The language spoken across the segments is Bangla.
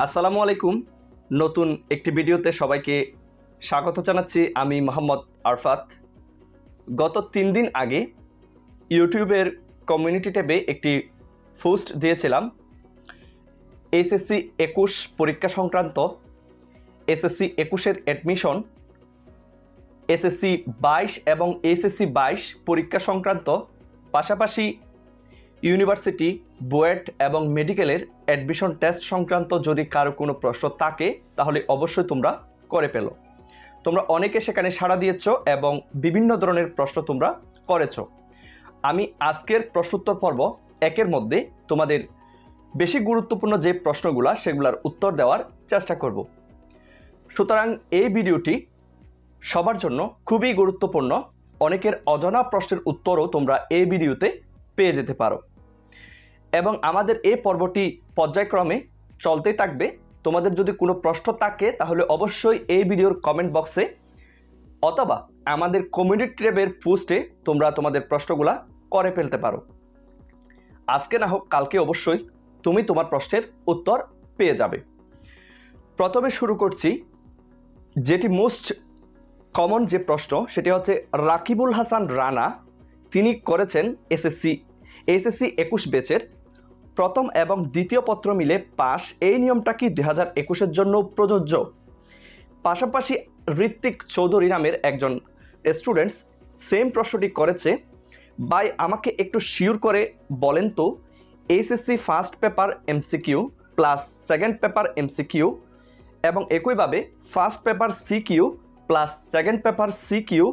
আসসালামু আলাইকুম। নতুন একটি ভিডিওতে সবাইকে স্বাগত জানাচ্ছি। আমি মোহাম্মদ আরফাত। গত 3 দিন আগে ইউটিউবের কমিউনিটি ট্যাবে একটি পোস্ট দিয়েছিলাম এসএসসি 21 পরীক্ষা সংক্রান্ত, এসএসসি 21-এর অ্যাডমিশন, এসএসসি 22 এবং এসএসসি 22 পরীক্ষা সংক্রান্ত, পাশাপাশি ইউনিভার্সিটি, বুয়েট এবং মেডিকেলের অ্যাডমিশন টেস্ট সংক্রান্ত যদি কারো কোনো প্রশ্ন থাকে তাহলে অবশ্যই তোমরা করে পেলো। তোমরা অনেকে সেখানে সাড়া দিয়েছ এবং বিভিন্ন ধরনের প্রশ্ন তোমরা করেছ। আমি আজকের প্রশ্নোত্তর পর্ব 1-এর মধ্যে তোমাদের বেশি গুরুত্বপূর্ণ যে প্রশ্নগুলো সেগুলোর উত্তর দেওয়ার চেষ্টা করব। সুতরাং এই ভিডিওটি সবার জন্য খুবই গুরুত্বপূর্ণ। অনেকের অজানা প্রশ্নের উত্তরও তোমরা এই ভিডিওতে পেয়ে যেতে পারো এবং আমাদের এই পর্বটি পর্যায়ক্রমে চলতেই থাকবে। তোমাদের যদি কোনো প্রশ্ন থাকে তাহলে অবশ্যই এই ভিডিওর কমেন্ট বক্সে অথবা আমাদের কমিউনিটি ট্যাবের পোস্টে তোমরা তোমাদের প্রশ্নগুলা করে ফেলতে পারো। আজকে না হোক কালকে অবশ্যই তুমি তোমার প্রশ্নের উত্তর পেয়ে যাবে। প্রথমে শুরু করছি, যেটি মোস্ট কমন যে প্রশ্ন সেটি হচ্ছে রাকিবুল হাসান রানা। তিনি করেছেন এসএসসি 21 ব্যাচের প্রথম এবং দ্বিতীয় পত্র মিলে পাস। এই নিয়মটা কি 2021-এর জন্য প্রযোজ্য? পাশাপাশি ঋত্বিক চৌধুরী নামের একজন স্টুডেন্টস সেম প্রশ্নটি করেছে, ভাই আমাকে একটু শিওর করে বলেন তো SSC first paper MCQ plus second paper MCQ এবং একইভাবে first paper CQ plus second paper CQ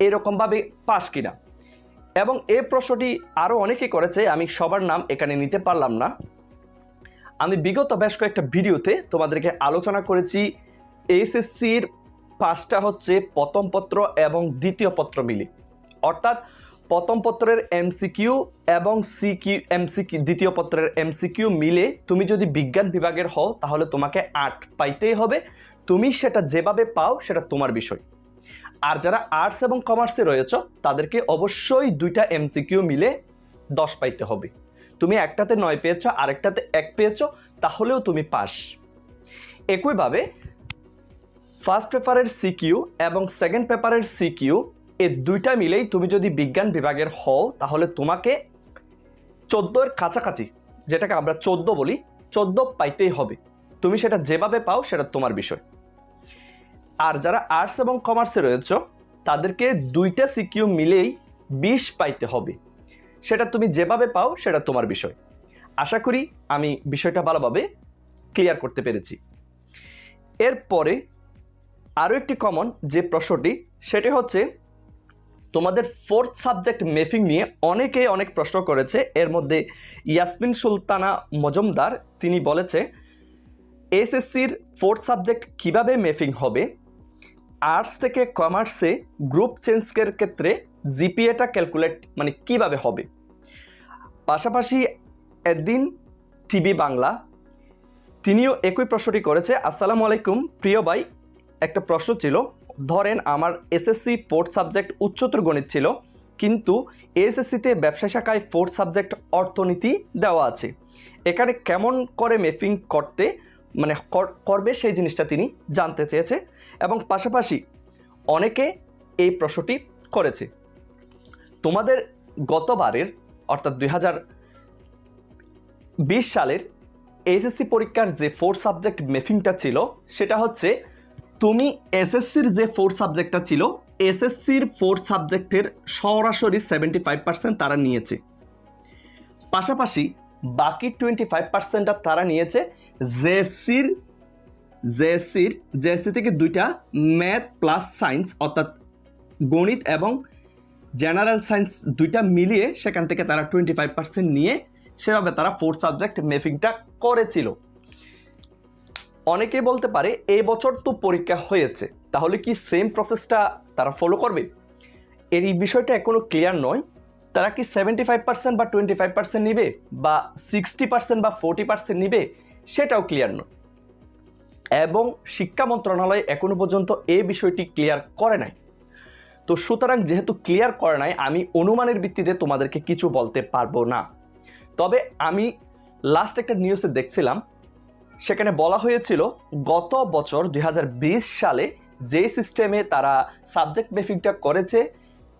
এরকমভাবে পাস কিনা। এবং এই প্রশ্নটি আরও অনেকে করেছে, আমি সবার নাম এখানে নিতে পারলাম না। আমি বিগত বেশ কয়েকটা ভিডিওতে তোমাদেরকে আলোচনা করেছি এসএসসির পাসটা হচ্ছে প্রথম পত্র এবং দ্বিতীয় পত্র মিলে, অর্থাৎ প্রথম পত্রের এমসিকিউ এবং এমসিকিউ দ্বিতীয় পত্রের এমসিকিউ মিলে তুমি যদি বিজ্ঞান বিভাগের হও তাহলে তোমাকে 8 পাইতেই হবে। তুমি সেটা যেভাবে পাও সেটা তোমার বিষয়। আর যারা আর্টস এবং কমার্সে রয়েছে তাদেরকে অবশ্যই 2টা এমসিকিউ মিলে 10 পাইতে হবে। তুমি একটাতে 9 পেয়েছো, আরেকটাতে 1 পেয়েছো, তাহলেও তুমি পাস। একইভাবে ফার্স্ট পেপারের সিকিউ এবং সেকেন্ড পেপারের সিকিউ এই 2টা মিলেই তুমি যদি বিজ্ঞান বিভাগের হও তাহলে তোমাকে 14-এর কাছাকাছি, যেটাকে আমরা 14 বলি, 14 পাইতেই হবে। তুমি সেটা যেভাবে পাও সেটা তোমার বিষয়। আর যারা আর্টস এবং কমার্সে রয়েছে তাদেরকে 2টা সিকিউ মিলেই 20 পাইতে হবে। সেটা তুমি যেভাবে পাও সেটা তোমার বিষয়। আশা করি আমি বিষয়টা ভালোভাবে ক্লিয়ার করতে পেরেছি। এরপরে আরও একটি কমন যে প্রশ্নটি সেটি হচ্ছে তোমাদের 4th সাবজেক্ট ম্যাপিং নিয়ে অনেকে অনেক প্রশ্ন করেছে। এর মধ্যে ইয়াসমিন সুলতানা মজুমদার তিনি বলেছে এসএসসির 4th সাবজেক্ট কিভাবে ম্যাপিং হবে, আর্টস থেকে কমার্সে গ্রুপ চেঞ্জের ক্ষেত্রে জিপিএটা ক্যালকুলেট মানে কিভাবে হবে। পাশাপাশি একদিন টিভি বাংলা তিনিও একই প্রশ্নটি করেছে। আসসালামু আলাইকুম প্রিয় ভাই, একটা প্রশ্ন ছিল, ধরেন আমার এসএসসি 4th সাবজেক্ট উচ্চতর গণিত ছিল, কিন্তু এসএসসিতে ব্যবসা শাখায় 4th সাবজেক্ট অর্থনীতি দেওয়া আছে, এখানে কেমন করে ম্যাপিং করতে মানে করবে সেই জিনিসটা তিনি জানতে চেয়েছে। এবং পাশাপাশি অনেকে এই প্রশ্নটি করেছে তোমাদের গতবারের অর্থাৎ 2020 সালের এসএসসি পরীক্ষার যে 4th সাবজেক্ট ম্যাপিংটা ছিল সেটা হচ্ছে তুমি এসএসসির যে 4th সাবজেক্টটা ছিল এসএসসির 4th সাবজেক্টের সরাসরি 75% তারা নিয়েছে, পাশাপাশি বাকি 25%টা তারা নিয়েছে জেএসসি থেকে 2টা ম্যাথ প্লাস সায়েন্স অর্থাৎ গণিত এবং জেনারেল সায়েন্স 2টা মিলিয়ে সেখান থেকে তারা 25% নিয়ে সেভাবে তারা 4th সাবজেক্ট ম্যাপিংটা করেছিল। অনেকেই বলতে পারে এই বছর তো পরীক্ষা হয়েছে তাহলে কি সেম প্রসেসটা তারা ফলো করবে? এই বিষয়টা এখনো ক্লিয়ার নয়। তারা কি 75% বা 25% নিবে বা 60% বা 40% নিবে সেটাও ক্লিয়ার নয় এবং শিক্ষা মন্ত্রণালয় এখনো পর্যন্ত এই বিষয়টি ক্লিয়ার করে নাই। তো সুতরাং যেহেতু ক্লিয়ার করে নাই আমি অনুমানের ভিত্তিতে তোমাদেরকে কিছু বলতে পারবো না। তবে আমি লাস্ট একটা নিউজে দেখছিলাম সেখানে বলা হয়েছিল গত বছর 2020 সালে যে সিস্টেমে তারা সাবজেক্ট মেপিংটা করেছে,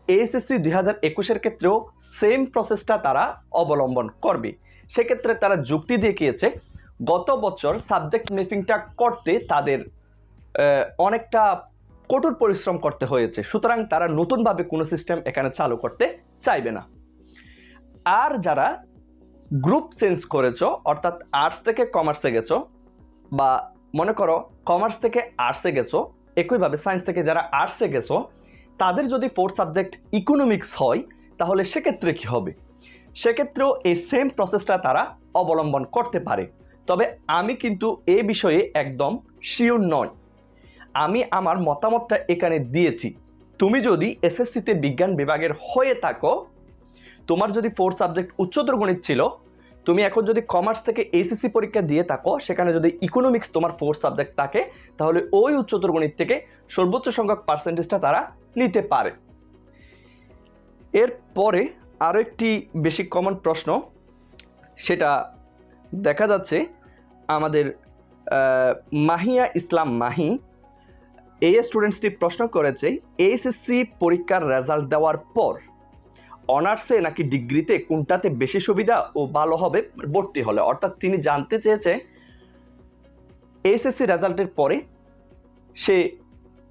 এইচএসসি 2021-এর ক্ষেত্রেও সেম প্রসেসটা তারা অবলম্বন করবে। সেক্ষেত্রে তারা যুক্তি দেখিয়েছে গত বছর সাবজেক্ট মেপিংটা করতে তাদের অনেকটা কঠোর পরিশ্রম করতে হয়েছে, সুতরাং তারা নতুনভাবে কোনো সিস্টেম এখানে চালু করতে চাইবে না। আর যারা গ্রুপ চেঞ্জ করেছো, অর্থাৎ আর্টস থেকে কমার্সে গেছো, বা মনে করো কমার্স থেকে আর্টসে গেছো, একইভাবে সায়েন্স থেকে যারা আর্টসে গেছো, তাদের যদি ফোর্থ সাবজেক্ট ইকোনমিক্স হয়, তাহলে সেক্ষেত্রে কী হবে? সেক্ষেত্রেও এই সেম প্রসেসটা তারা অবলম্বন করতে পারে। তবে আমি কিন্তু এ বিষয়ে একদম শিওর নয়। আমি আমার মতামতটা এখানে দিয়েছি। তুমি যদি এসএসসিতে বিজ্ঞান বিভাগের হয়ে থাকো, তোমার যদি ফোর্থ সাবজেক্ট উচ্চতর গণিত ছিল, তুমি এখন যদি কমার্স থেকে এইচএসসি পরীক্ষা দিয়ে থাকো, সেখানে যদি ইকোনমিক্স তোমার ফোর্থ সাবজেক্ট থাকে, তাহলে ওই উচ্চতর গণিত থেকে সর্বোচ্চ সংখ্যক পার্সেন্টেজটা তারা নিতে পারে। এরপরে আরও একটি বেশি কমন প্রশ্ন, সেটা দেখা যাচ্ছে আমাদের মাহিয়া ইসলাম মাহি, এই স্টুডেন্টসটি প্রশ্ন করেছে এইচএসসি পরীক্ষার রেজাল্ট দেওয়ার পর অনার্সে নাকি ডিগ্রিতে কোনটাতে বেশি সুবিধা ও ভালো হবে ভর্তি হলে। অর্থাৎ তিনি জানতে চেয়েছে এইচএসসি রেজাল্টের পরে সে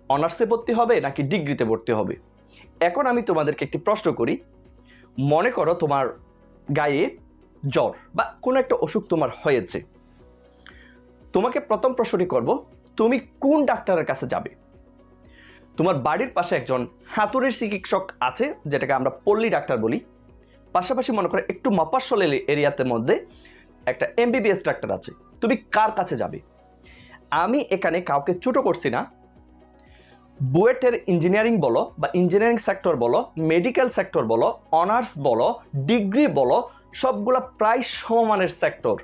অনার্সে ভর্তি হবে নাকি ডিগ্রিতে ভর্তি হবে। এখন আমি তোমাদেরকে একটি প্রশ্ন করি, মনে করো তোমার গায়ে জ্বর বা কোনো একটা অসুখ তোমার হয়েছে, তোমাকে প্রথম প্রশ্নটি করব, তুমি কোন ডাক্তারের কাছে যাবে? তোমার বাড়ির পাশে একজন হাতুড়ের চিকিৎসক আছে, যেটাকে আমরা পল্লী ডাক্তার বলি, পাশাপাশি মনে করো একটু মফস্বল এরিয়াতে মধ্যে একটা এমবিবিএস ডাক্তার আছে, তুমি কার কাছে যাবে? আমি এখানে কাউকে ছোট করছি না। বুয়েটের ইঞ্জিনিয়ারিং বলো বা ইঞ্জিনিয়ারিং সেক্টর বলো, মেডিকেল সেক্টর বলো, অনার্স বলো, ডিগ্রি বলো, সবগুলা প্রায় সমমানের সেক্টর।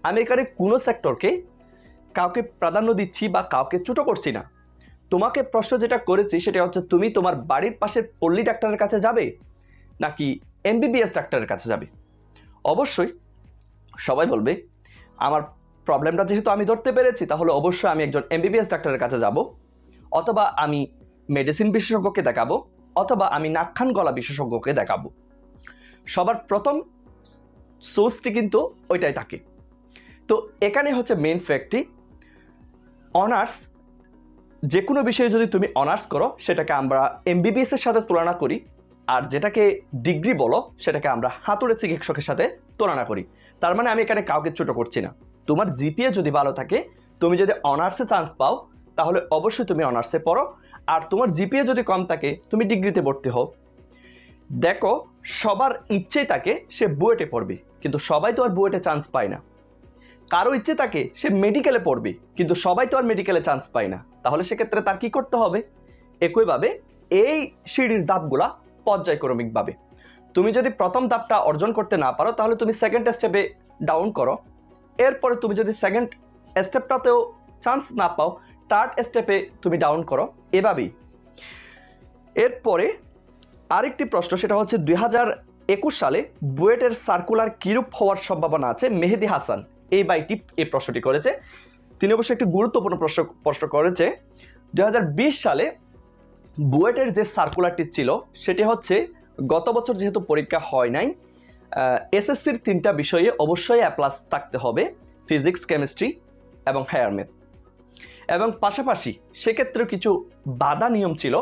আমি এখানে কোনো সেক্টরকে কাউকে প্রাধান্য দিচ্ছি বা কাউকে ছোট করছি না। তোমাকে প্রশ্ন যেটা করেছি সেটা হচ্ছে তুমি তোমার বাড়ির পাশের পল্লী ডাক্তারের কাছে যাবে নাকি এমবিবিএস ডাক্তারের কাছে যাবে? অবশ্যই সবাই বলবে আমার প্রবলেমটা যেহেতু আমি ধরতে পেরেছি, তাহলে অবশ্যই আমি একজন এমবিবিএস ডাক্তারের কাছে যাব, অথবা আমি মেডিসিন বিশেষজ্ঞকে দেখাবো, অথবা আমি নাক কান গলা বিশেষজ্ঞকে দেখাবো। সবার প্রথম সোর্সটি কিন্তু ওইটাই থাকে। তো এখানে হচ্ছে মেইন ফ্যাক্টটি, অনার্স যে কোনো বিষয়ে যদি তুমি অনার্স করো সেটাকে আমরা এমবিবিএসের সাথে তুলনা করি, আর যেটাকে ডিগ্রি বলো সেটাকে আমরা হাতুড়ে চিকিৎসকের সাথে তুলনা করি। তার মানে আমি এখানে কাউকে ছোট করছি না। তোমার জিপিএ যদি ভালো থাকে, তুমি যদি অনার্সে চান্স পাও, তাহলে অবশ্যই তুমি অনার্সে পড়ো, আর তোমার জিপিএ যদি কম থাকে তুমি ডিগ্রিতে ভর্তি হও। দেখো, সবার ইচ্ছেই থাকে সে বুয়েটে পড়বে, কিন্তু সবাই তো আর বুয়েটে চান্স পায় না। কারো ইচ্ছে থাকে সে মেডিকেলে পড়বে, কিন্তু সবাই তো আর মেডিকেলে চান্স পায় না। তাহলে সেক্ষেত্রে তার কি করতে হবে? একইভাবে এই সিঁড়ির ধাপগুলা পর্যায়ক্রমিকভাবে, তুমি যদি প্রথম ধাপটা অর্জন করতে না পারো, তাহলে তুমি সেকেন্ড স্টেপে ডাউন করো। এরপরে তুমি যদি সেকেন্ড স্টেপটাতেও চান্স না পাও, থার্ড স্টেপে তুমি ডাউন করো, এভাবেই। এরপরে আরেকটি প্রশ্ন, সেটা হচ্ছে 2021 সালে বুয়েটের সার্কুলার কিরূপ হওয়ার সম্ভাবনা আছে? মেহেদি হাসান এই বাইটি এই প্রশ্নটি করেছে। তিনি অবশ্যই একটি গুরুত্বপূর্ণ প্রশ্ন করেছে। 2020 সালে বুয়েটের যে সার্কুলারটি ছিল সেটি হচ্ছে, গত বছর যেহেতু পরীক্ষা হয় নাই, এসএসসির 3টা বিষয়ে অবশ্যই A+ থাকতে হবে, ফিজিক্স, কেমিস্ট্রি এবং হায়ার ম্যাথ, এবং পাশাপাশি সেক্ষেত্রেও কিছু বাধা নিয়ম ছিল।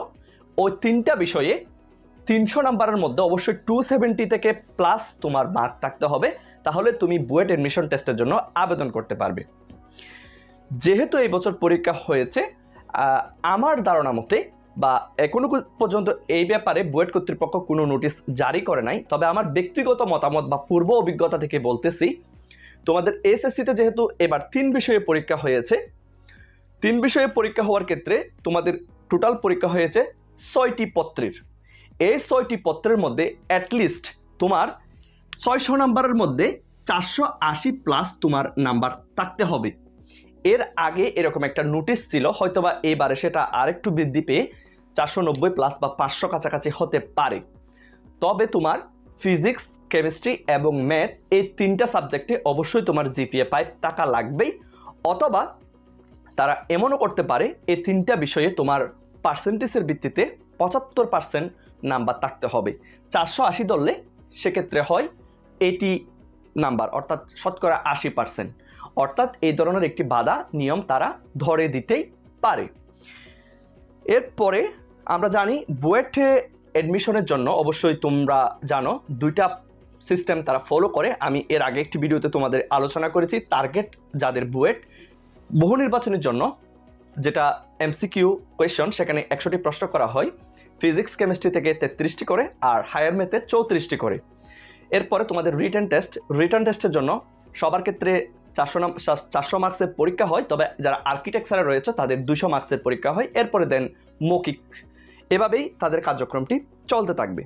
ওই 3টা বিষয়ে 300 নাম্বারের মধ্যে অবশ্যই 270 থেকে প্লাস তোমার মার্ক থাকতে হবে, তাহলে তুমি বুয়েট অ্যাডমিশন টেস্টের জন্য আবেদন করতে পারবে। যেহেতু এই বছর পরীক্ষা হয়েছে, আমার ধারণা মতে বা এখনো পর্যন্ত এই ব্যাপারে বুয়েট কর্তৃপক্ষ কোনো নোটিশ জারি করে নাই, তবে আমার ব্যক্তিগত মতামত বা পূর্ব অভিজ্ঞতা থেকে বলতেছি, তোমাদের এসএসসিতে যেহেতু এবার 3 বিষয়ে পরীক্ষা হয়েছে, 3 বিষয়ে পরীক্ষা হওয়ার ক্ষেত্রে তোমাদের টোটাল পরীক্ষা হয়েছে 6টি পত্রের। এই 6টি পত্রের মধ্যে অ্যাটলিস্ট তোমার 600 নাম্বারের মধ্যে 480 প্লাস তোমার নাম্বার থাকতে হবে। এর আগে এরকম একটা নোটিশ ছিল, হয়তোবা এবারে সেটা আরেকটু বৃদ্ধি পেয়ে 490 প্লাস বা 500 কাছাকাছি হতে পারে। তবে তোমার ফিজিক্স, কেমিস্ট্রি এবং ম্যাথ এই 3টা সাবজেক্টে অবশ্যই তোমার জিপিএ 5 থাকা লাগবেই। অথবা তারা এমনও করতে পারে এই 3টা বিষয়ে তোমার পার্সেন্টেজের ভিত্তিতে 75% নাম্বার থাকতে হবে। 480 ধরলে সেক্ষেত্রে হয় 80 নাম্বার, অর্থাৎ শতকরা 80%। অর্থাৎ এই ধরনের একটি বাধা নিয়ম তারা ধরে দিতেই পারে। এরপরে আমরা জানি বুয়েটে অ্যাডমিশনের জন্য অবশ্যই তোমরা জানো 2টা সিস্টেম তারা ফলো করে। আমি এর আগে একটি ভিডিওতে তোমাদের আলোচনা করেছি। টার্গেট যাদের বুয়েট বহু নির্বাচনের জন্য, যেটা এমসিকিউ কোয়েশন, সেখানে 100টি প্রশ্ন করা হয়, ফিজিক্স কেমিস্ট্রি থেকে 33টি করে আর হায়ার ম্যাথে 34টি করে। এরপরে তোমাদের রিটার্ন টেস্টের জন্য সবার ক্ষেত্রে 400 মার্কসের পরীক্ষা হয়, তবে যারা আর্কিটেকচারে রয়েছে তাদের 200 মার্কসের পরীক্ষা হয়। এরপরে দেন মৌখিক। এভাবেই তাদের কার্যক্রমটি চলতে থাকবে।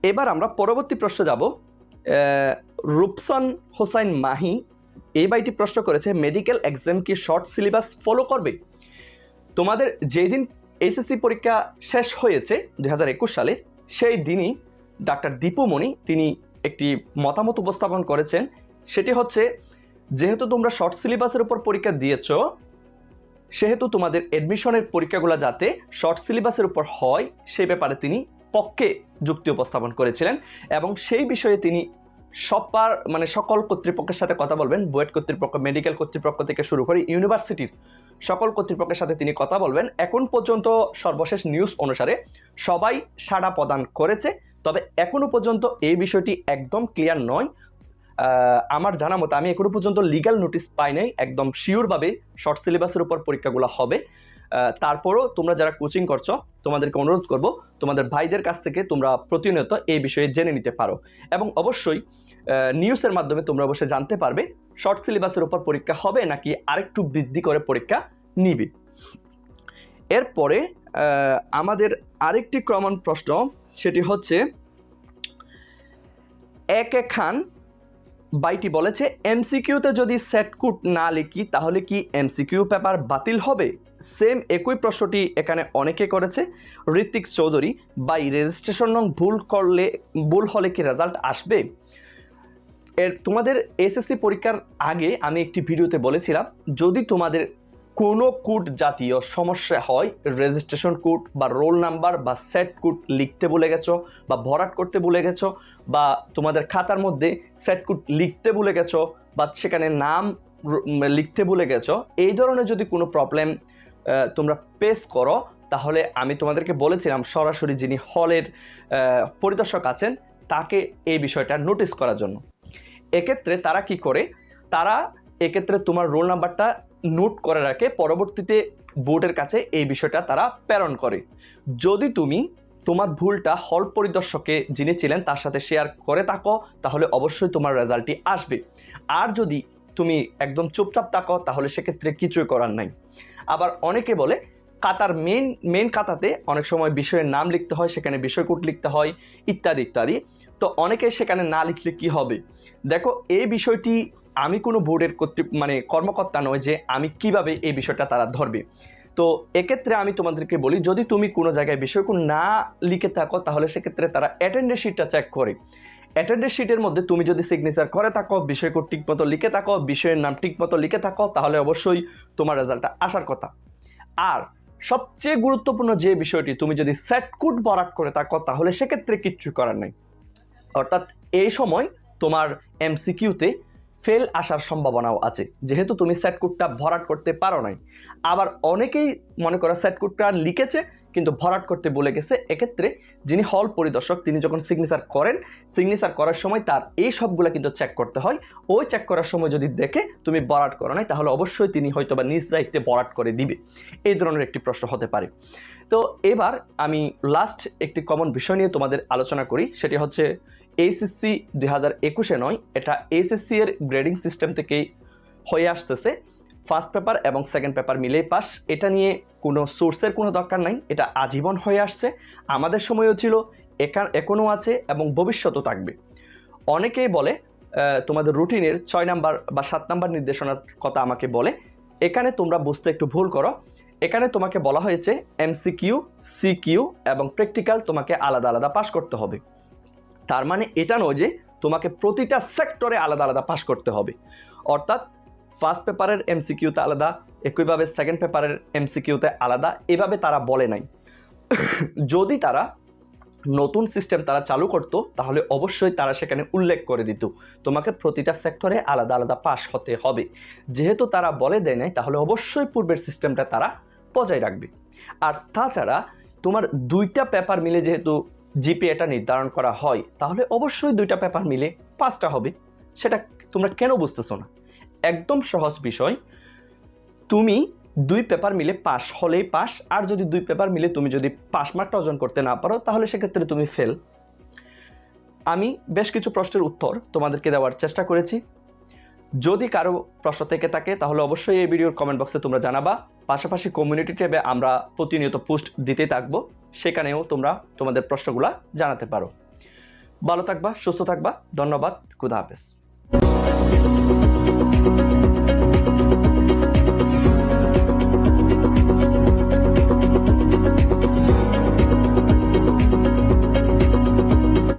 এবার আমরা পরবর্তী প্রশ্ন যাব। রূপসান হোসাইন মাহি এই বাইটি প্রশ্ন করেছে, মেডিকেল এক্সাম কি শর্ট সিলেবাস ফলো করবে? তোমাদের যেদিন এইচএসসি পরীক্ষা শেষ হয়েছে 2021 সালে, সেই দিনই ডাক্তার দীপুমণি তিনি একটি মতামত উপস্থাপন করেছেন। সেটি হচ্ছে, যেহেতু তোমরা শর্ট সিলেবাসের উপর পরীক্ষা দিয়েছ, সেহেতু তোমাদের অ্যাডমিশনের পরীক্ষাগুলো যাতে শর্ট সিলেবাসের উপর হয় সেই ব্যাপারে তিনি পক্ষে যুক্তি উপস্থাপন করেছিলেন। এবং সেই বিষয়ে তিনি সকল কর্তৃপক্ষের সাথে কথা বলবেন। বুয়েট কর্তৃপক্ষ, মেডিকেল কর্তৃপক্ষ থেকে শুরু করে ইউনিভার্সিটির সকল কর্তৃপক্ষের সাথে তিনি কথা বলবেন। এখন পর্যন্ত সর্বশেষ নিউজ অনুসারে সবাই সাড়া প্রদান করেছে, তবে এখনো পর্যন্ত এই বিষয়টি একদম ক্লিয়ার নয়। আমার জানা মতো আমি এখনো পর্যন্ত লিগ্যাল নোটিশ পাই নাই একদম শিওরভাবে শর্ট সিলেবাসের উপর পরীক্ষাগুলো হবে। তারপরও তোমরা যারা কোচিং করছো, তোমাদেরকে অনুরোধ করব তোমাদের ভাইদের কাছ থেকে তোমরা প্রতিনিয়ত এই বিষয়ে জেনে নিতে পারো। এবং অবশ্যই নিউজের মাধ্যমে তোমরা অবশ্যই জানতে পারবে শর্ট সিলেবাসের উপর পরীক্ষা হবে নাকি আরেকটু বৃদ্ধি করে পরীক্ষা নিবে। এরপরে আমাদের আরেকটি কমন প্রশ্ন, সেটি হচ্ছে একে খান বাইটি বলেছে, এমসিকিউতে যদি সেট কোড না লিখি তাহলে কি এমসিকিউ পেপার বাতিল হবে? সেম একই প্রশ্নটি এখানে অনেকে করেছে। ঋত্বিক চৌধুরী, বাই রেজিস্ট্রেশন নং ভুল হলে কি রেজাল্ট আসবে? তোমাদের এসএসসি পরীক্ষার আগে আমি একটি ভিডিওতে বলেছিলাম, যদি তোমাদের কোনো কোড জাতীয় সমস্যা হয়, রেজিস্ট্রেশন কোড বা রোল নাম্বার বা সেট কোড লিখতে ভুলে গেছো বা ভরাট করতে ভুলে গেছো, বা তোমাদের খাতার মধ্যে সেট কোড লিখতে ভুলে গেছো বা সেখানে নাম লিখতে ভুলে গেছো, এই ধরনের যদি কোনো প্রবলেম তোমরা ফেস করো, তাহলে আমি তোমাদেরকে বলেছিলাম সরাসরি যিনি হলের পরিদর্শক আছেন তাকে এই বিষয়টা নোটিস করার জন্য। এক্ষেত্রে তারা কি করে, তারা এক্ষেত্রে তোমার রোল নাম্বারটা নোট করে রাখে, পরবর্তীতে বোর্ডের কাছে এই বিষয়টা তারা প্রেরণ করে। যদি তুমি তোমার ভুলটা হল পরিদর্শকে যিনি ছিলেন তার সাথে শেয়ার করে থাকো, তাহলে অবশ্যই তোমার রেজাল্টটি আসবে। আর যদি তুমি একদম চুপচাপ থাকো, তাহলে সেক্ষেত্রে কিছুই করার নাই। আবার অনেকে বলে খাতার মেন খাতাতে অনেক সময় বিষয়ের নাম লিখতে হয়, সেখানে বিষয়কোড লিখতে হয় ইত্যাদি ইত্যাদি। তো অনেকে সেখানে না লিখলে কি হবে? দেখো, এই বিষয়টি আমি কোনো বোর্ডের কর্মকর্তা নয় যে আমি কিভাবে এই বিষয়টা তারা ধরবে। তো এক্ষেত্রে আমি তোমাদেরকে বলি, যদি তুমি কোনো জায়গায় বিষয়কোড না লিখে থাকো, তাহলে সেক্ষেত্রে তারা অ্যাটেন্ডেন্স শিটটা চেক করে। অ্যাটেন্ডেন্স শিটের মধ্যে তুমি যদি সিগনেচার করে থাকো, বিষয়কোড ঠিকমতো লিখে থাকো, বিষয়ের নাম ঠিকমতো লিখে থাকো, তাহলে অবশ্যই তোমার রেজাল্টটা আসার কথা। আর সবচেয়ে গুরুত্বপূর্ণ যে বিষয়টি, তুমি যদি সেট কোড ভরাট করে থাকো, তাহলে সেক্ষেত্রে কিচ্ছু করার নেই। অর্থাৎ এই সময় তোমার এমসিকিউতে ফেল আসার সম্ভাবনাও আছে, যেহেতু তুমি সেট কোডটা ভরাট করতে পারো নাই। আবার অনেকেই মনে করো সেট কোডটা লিখেছে কিন্তু ভরাট করতে বলে গেছে। এক্ষেত্রে যিনি হল পরিদর্শক তিনি যখন সিগনেচার করেন, সিগনেচার করার সময় তার এই সবগুলো কিন্তু চেক করতে হয়। ওই চেক করার সময় যদি দেখে তুমি ভরাট করো নাই, তাহলে অবশ্যই তিনি হয়তো বা নিজ দায়িত্বে ভরাট করে দিবে। এই ধরনের একটি প্রশ্ন হতে পারে। তো এবার আমি লাস্ট একটি কমন বিষয় নিয়ে তোমাদের আলোচনা করি, সেটি হচ্ছে এইচএসসি 2021-এ নয়, এটা এইচএসসি এর গ্রেডিং সিস্টেম থেকেই হয়ে আসতেছে। ফার্স্ট পেপার এবং সেকেন্ড পেপার মিলেই পাস। এটা নিয়ে কোনো সোর্সের কোনো দরকার নাই, এটা আজীবন হয়ে আসছে। আমাদের সময়ও ছিল, এখনও আছে এবং ভবিষ্যতেও থাকবে। অনেকেই বলে তোমাদের রুটিনের 6 নাম্বার বা 7 নাম্বার নির্দেশনার কথা আমাকে বলে। এখানে তোমরা বুঝতে একটু ভুল করো। এখানে তোমাকে বলা হয়েছে এমসিকিউ, সিকিউ এবং প্র্যাকটিক্যাল তোমাকে আলাদা আলাদা পাস করতে হবে। তার মানে এটা নয় যে তোমাকে প্রতিটা সেক্টরে আলাদা আলাদা পাস করতে হবে। অর্থাৎ ফার্স্ট পেপারের এমসিকিউতে আলাদা, একইভাবে সেকেন্ড পেপারের এমসিকিউতে আলাদা, এভাবে তারা বলে নাই। যদি তারা নতুন সিস্টেম তারা চালু করতো তাহলে অবশ্যই তারা সেখানে উল্লেখ করে দিত তোমাকে প্রতিটা সেক্টরে আলাদা আলাদা পাস হতে হবে। যেহেতু তারা বলে দেয় নাই, তাহলে অবশ্যই পূর্বের সিস্টেমটা তারা বজায় রাখবে। আর তাছাড়া তোমার দুইটা পেপার মিলে যেহেতু জিপিএটা নির্ধারণ করা হয়, তাহলে অবশ্যই দুইটা পেপার মিলে 5টা হবে। সেটা তোমরা কেন বুঝতেছো না? একদম সহজ বিষয়। তুমি 2 পেপার মিলে পাস হলেই পাস, আর যদি 2 পেপার মিলে তুমি যদি পাস মার্কটা অর্জন করতে না পারো তাহলে সেক্ষেত্রে তুমি ফেল। আমি বেশ কিছু প্রশ্নের উত্তর তোমাদেরকে দেওয়ার চেষ্টা করেছি। যদি কারো প্রশ্ন থেকে থাকে তাহলে অবশ্যই এই ভিডিওর কমেন্ট বক্সে তোমরা জানাবা। পাশাপাশি কমিউনিটি ট্যাবে আমরা প্রতিনিয়ত পোস্ট দিতে থাকবো, সেখানেও তোমরা তোমাদের প্রশ্নগুলা জানাতে পারো। ভালো থাকবা, সুস্থ থাকবা। ধন্যবাদ। খুদা হাফেজ।